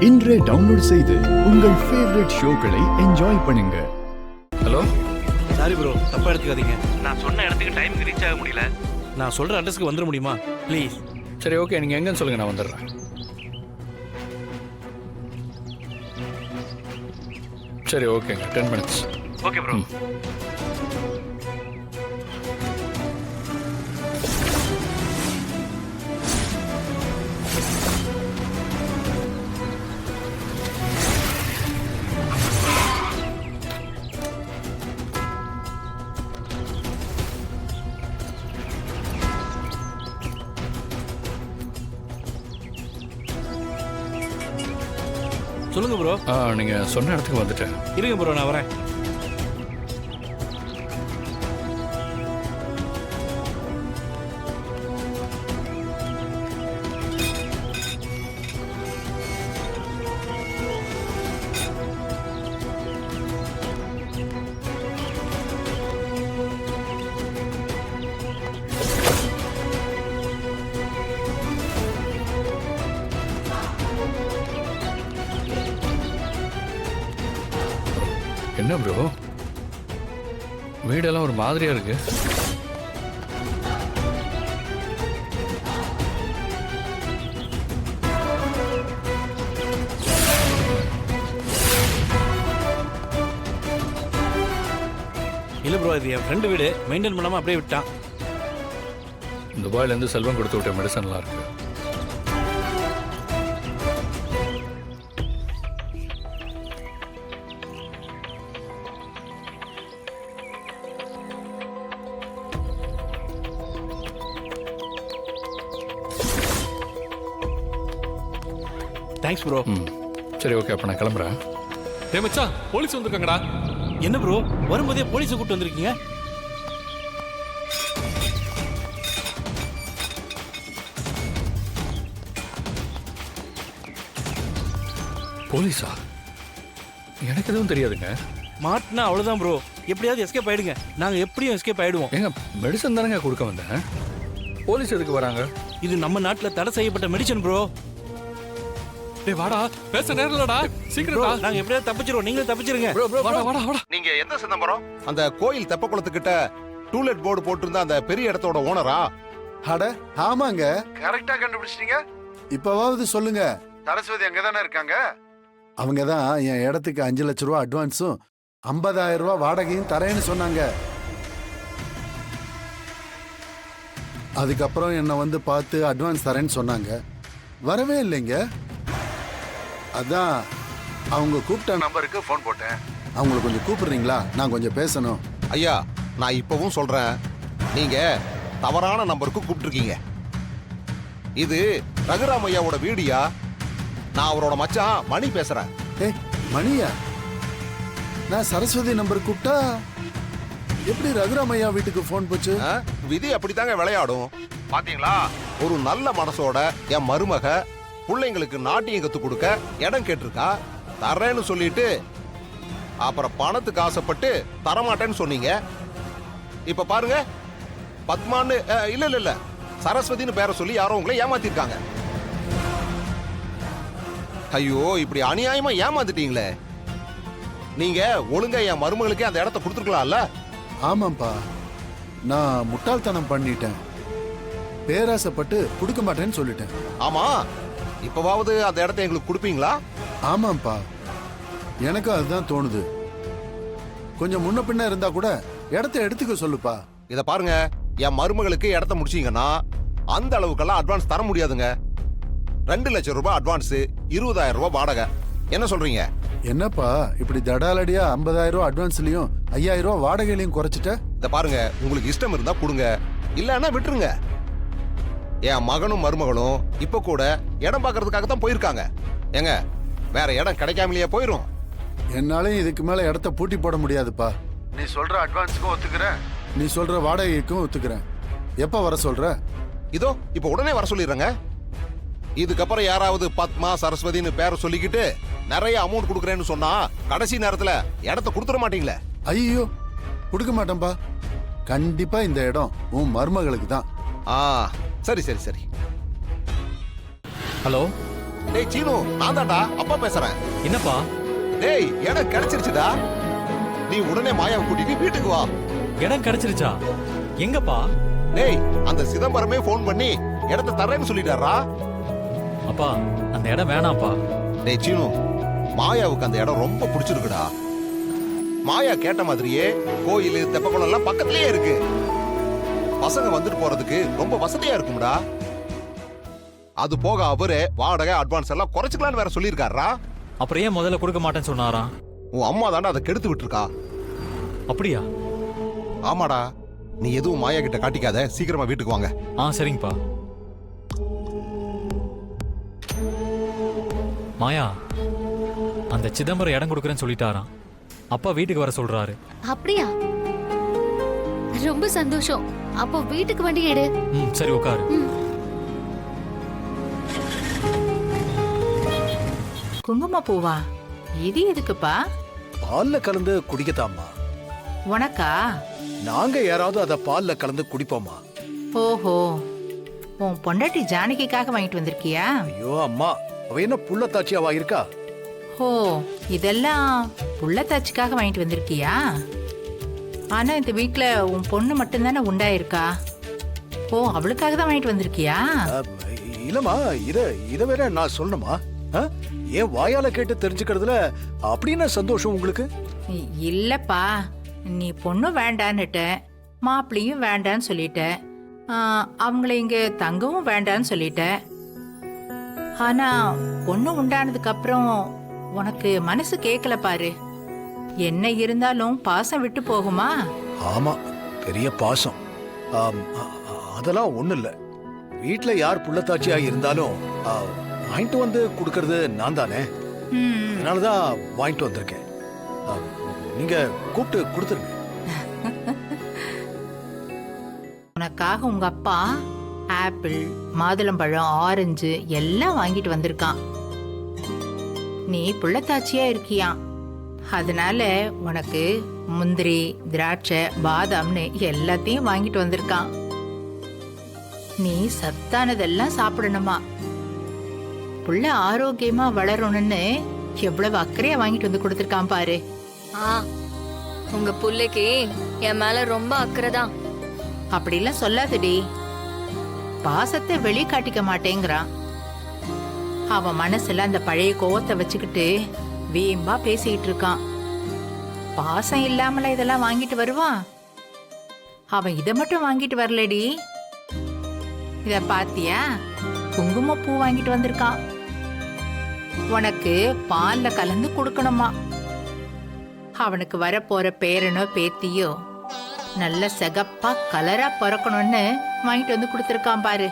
இன்றே டவுன்லோட் செய்து உங்கள் ஃபேவரட் ஷோக்களை என்ஜாய் பண்ணுங்க. ஹலோ, சாரி ப்ரோ, தப்பா எடுத்துக்காதீங்க. நான் சொன்ன இடத்துக்கு டைமுக்கு ரீச் ஆக முடியல. நான் சொல்ற அட்ரஸ்க்கு வந்துட முடியுமா ப்ளீஸ்? சரி ஓகே, நீங்கள் எங்கன்னு சொல்லுங்கள், நான் வந்துடுறேன். சரி ஓகேங்க, 10 minutes. Okay bro. சொல்லுங்க ப்ரோ. நீங்கள் சொன்ன இடத்துக்கு வந்துட்டேன். இருங்க ப்ரோ, நான் வரேன். என்ன ப்ரோ, வீடெல்லாம் ஒரு மாதிரியா இருக்கு. இல்ல ப்ரோ, இது என் ஃப்ரெண்டு வீடு, மெயின்டைன் பண்ணாம அப்படியே விட்டான். துபாயிலேருந்து செல்வம் கொடுத்து விட்ட மெடிசன்லாம் இருக்கு. Thanks bro. சரி ஓகே, அப்போ நான் கிளம்புறேன். டேய் மச்சான், போலீஸ் வந்திருக்காங்கடா. என்ன ப்ரோ, வரும்போதே போலீஸை கூப்பிட்டு வந்திருக்கீங்க? போலீஸா? எனக்கு எதுவும் தெரியாதுங்க. மாட்டினா அவ்வளோதான் ப்ரோ, எப்படியாவது எஸ்கேப் ஆயிடுங்க. நாங்கள் எப்படியும் எஸ்கேப் ஆயிடுவோம். ஏங்க, மெடிசன் தானேங்க கொடுக்க வந்தேன். போலீஸ் எதுக்கு வராங்க? இது நம்ம நாட்டில் தடை செய்யப்பட்ட மெடிசன் ப்ரோ. டேய் வாடா, பேச நேரம் இல்லடா, சீக்கிரம் வா. நாங்கள் எப்படியாவது தப்பிச்சிருவோம், நீங்களும் தப்பிச்சிருங்க. வாடா வாடா வாடா. நீங்க எந்த சிதம்பரம்? அந்த கோயில் தெப்பக்குளத்துக்கிட்ட டூலெட் போர்டு போட்டிருந்த அந்த பெரிய இடத்தோட ஓனரா? அட ஆமாங்க. கரெக்டா கண்டுபிடிச்சிட்டீங்க. இப்பவாவது சொல்லுங்க. சரஸ்வதி அங்கதானே இருக்காங்க. அவங்க தான் என் இடத்துக்கு 5 லட்ச ரூபா அட்வான்ஸும் 50,000 ரூபா வாடகையும் தரேன்னு சொன்னாங்க. அதுக்கப்புறம் என்னை வந்து பார்த்து அட்வான்ஸ் தரேன்னு சொன்னாங்க. வரவே இல்லைங்க. அதான் அவங்க கூப்பிட்ட நம்பருக்கு போன் போட்டேன். அவங்கள கொஞ்சம் கூப்பிடுறீங்களா? நான் கொஞ்சம் பேசணும். ஐயா, நான் இப்பவும் சொல்றேன், நீங்க தவறான நம்பருக்கு கூப்பிட்டுருக்கீங்க. இது ரகுராம் ஐயாவோட வீடியா. நான் அவரோட மச்சான் மணி பேசுறேன். ஏய் மணியா? நான் சரஸ்வதி நம்பர் கூப்பிட்டா எப்படி ரகுராமையா வீட்டுக்கு போன் போச்சு? விதி அப்படித்தாங்க விளையாடும். பாத்தீங்களா, ஒரு நல்ல மனசோட என் மருமக பிள்ளைங்களுக்கு நாட்டியம் கத்து கொடுக்க இடம் கேட்டிருக்கா. தர்றேன்னு சொல்லிட்டு அப்புறம் பணத்துக்கு ஆசைப்பட்டு தரமாட்டேன்னு சொன்னீங்க. இப்ப பாருங்க, பத்மான்னு இல்ல சரஸ்வதினு பேரை சொல்லி யாரோ உங்களை ஏமாத்திருக்காங்க. ஐயோ, இப்படி அநியாயமா ஏமாத்திட்டீங்களே. நீங்க ஒழுங்கா என் மருமகளுக்கே அந்த இடத்த கொடுத்துருக்கலாம்ல. ஆமாப்பா, நான் முட்டாள்தனம் பண்ணிட்டேன். பேராசைப்பட்டு கொடுக்க மாட்டேன்னு சொல்லிட்டேன். ஆமா, இப்பவாவது அந்த இடத்த எங்களுக்கு கொடுப்பீங்களா? ஆமாப்பா, எனக்கும் அதுதான் தோணுது. கொஞ்சம் முன்ன பின்ன இருந்தா கூட இடத்த எடுத்துக்க சொல்லுப்பா. இத பாருங்க, என் மருமகளுக்கு இடத்த முடிச்சீங்கன்னா அந்த அளவுக்கெல்லாம் அட்வான்ஸ் தர முடியாதுங்க. 2 லட்சம் ரூபாய் அட்வான்ஸ், 20,000 ரூபாய் வாடகை. என்ன சொல்றீங்க? என்னப்பா இப்படி தடாலடியா 50,000 ரூபாய் அட்வான்ஸ்லயும் 5,000 ரூபாய் வாடகையிலையும் குறைச்சிட்ட? இத பாருங்க, உங்களுக்கு இஷ்டம் இருந்தா கொடுங்க, இல்லன்னா விட்டுருங்க. என் மகனும் மருமகளும் இப்ப கூட இடம் பார்க்கறதுக்காக தான் போயிருக்காங்க. ஏங்க, வேற இடம் கிடைக்காமலேயே போயிரும். என்னாலையும் இதுக்கு மேல இடத்த பூட்டி போட முடியாதுப்பா. நீ சொல்ற அட்வான்ஸுக்கும் ஒத்துக்கிறேன், நீ சொல்ற வாடகைக்கும் ஒத்துக்கிறேன். எப்ப வர சொல்ற? இதோ இப்ப உடனே வர சொல்லிடுறேங்க. இதுக்கப்புறம் யாராவது பத்மா சரஸ்வதினு பேரை சொல்லிக்கிட்டு நிறைய அமௌண்ட் கொடுக்குறேன்னு சொன்னா கடைசி நேரத்துல இடத்த கொடுத்துட மாட்டீங்களே. ஐயோ, கொடுக்க மாட்டேன்பா. கண்டிப்பா இந்த இடம் உன் மருமகளுக்கு தான். சரி சரி சரி. ஹலோ, டேய் சீனு, நான் தான்டா அப்பா பேசுறேன். என்னப்பா? டேய் இடம் கிடைச்சிருச்சுடா. நீ உடனே மாயாவை கூட்டிட்டு வீட்டுக்கு வா. இடம் கிடைச்சிருச்சா? எங்கப்பா? டேய் அந்த சிதம்பரமே ஃபோன் பண்ணி இடத்த தரேன்னு சொல்லிட்டாரா. அப்பா அந்த இடம் வேணாம்ப்பா. டேய் சீனு, மாயாவுக்கு அந்த இடம் ரொம்ப பிடிச்சிருக்குடா. மாயா கேட்ட மாதிரியே கோயில் தெப்பக்குளம் எல்லாம் பக்கத்துலயே இருக்கு. பசங்க வந்துட்டு போறதுக்கு ரொம்ப வசதியா இருக்கும்டா. அது போக அவரு வாடகை அட்வான்ஸ் எல்லாம் குறைச்சிக்கலான்னு வேற சொல்லியிருக்காரா. அப்புறம் ஏன் முதல்ல கொடுக்க மாட்டேன்னு சொன்னாராம்? உன் அம்மா தாண்டா அதை கெடுத்து விட்டுருக்கா. அப்படியா? ஆமாடா. நீ எதுவும் மாயா கிட்ட காட்டிக்காத, சீக்கிரமா வீட்டுக்கு வாங்க. சரிங்கப்பா. மாயா, அந்த சிதம்பரம் இடம் கொடுக்குறேன்னு சொல்லிட்டாராம். அப்பா வீட்டுக்கு வர சொல்றாரு. அப்படியா? ரொம்ப சந்தோஷம். அப்போ வீட்டுக்கு வண்டி எடு. சரி உட்காரு. குங்கும பூவா? இது எதுக்குப்பா? பால்ல கலந்து குடிக்கத்தாம்மா. உனக்கா? நாங்க யாராவது அத பால்ல கலந்து குடிப்போமா? ஓஹோ, உன் பொண்டாட்டி ஜானகிக்காக வாங்கிட்டு வந்திருக்கியா? ஐயோ அம்மா, அவ என்ன புள்ளத்தாச்சியாவா இருக்கா? ஓ, இதெல்லாம் புள்ளத்தாச்சிக்காக வாங்கிட்டு வந்திருக்கியா? ஆனா இந்த வீட்ல உன் பொண்ணு மட்டும்தானே உண்டாயிருக்கா? ஓ, அவளுக்காக தான் வாங்கிட்டு வந்திருக்கியா? இல்லம்மா, இத வேற நான் சொல்லணுமா? ஏன் வாயால கேட்டு தெரிஞ்சுக்கிறதுல அப்படின்னு சந்தோஷம் உங்களுக்கு? இல்லப்பா, நீ பொண்ணு வேண்டான்னுட்ட, மாப்பிள்ளையும் வேண்டான்னு சொல்லிட்ட, அவங்கள இங்க தங்கவும் வேண்டான்னு சொல்லிட்ட. ஆனா பொண்ணு உண்டானதுக்கு அப்புறம் உனக்கு மனசு கேட்கல பாரு. என்ன இருந்தாலும் பாசம் விட்டு போகுமா? ஆமா, பெரிய பாசம். அதெல்லாம் ஒண்ணு இல்ல. வீட்டுல யார் புள்ளத்தாச்சியா இருந்தாலும் வாங்கிட்டு வந்து கொடுக்கறது நான் தானே. அதனாலதான் வாங்கிட்டு வந்திருக்கேன். நீங்க கூப்பிட்டு கொடுத்துருங்க. உனக்காக உங்க அப்பா ஆப்பிள், மாதுளம்பழம், ஆரஞ்சு எல்லாம் வாங்கிட்டு வந்திருக்கான். நீ புள்ளத்தாச்சியா இருக்கியா, அதனால உனக்கு முந்திரி, திராட்சை, பாதாம்னு எல்லாத்தையும் வாங்கிட்டு வந்திருக்கான். நீ சத்தானதெல்லாம் சாப்பிடணுமா, புள்ள ஆரோக்கியமா வளரணும்னு எவ்வளவு அக்கறையா வாங்கிட்டு வந்து கொடுத்திருக்கான் பாரு. உங்க புள்ளைக்கு என் மேல ரொம்ப அக்கறை தான். அப்படிலாம் சொல்லாதடி. பாசத்தை வெளிக்காட்டிக்க மாட்டேங்கிறான். அவன் மனசுல அந்த பழைய கோவத்தை வச்சுக்கிட்டு வீம்பா பேசிட்டு இருக்கான். பாசம் இல்லாமல இதெல்லாம் வாங்கிட்டு வருவான்? அவன் இதை மட்டும் வாங்கிட்டு வரலடி. இத பாத்தியா, குங்குமப்பூ வாங்கிட்டு வந்திருக்கான். உனக்கு பால்ல கலந்து கொடுக்கணுமா. அவனுக்கு வரப்போற பேரனோ பேத்தியோ நல்ல சிகப்பா கலரா பிறக்கணும்னு வாங்கிட்டு வந்து கொடுத்திருக்கான் பாரு.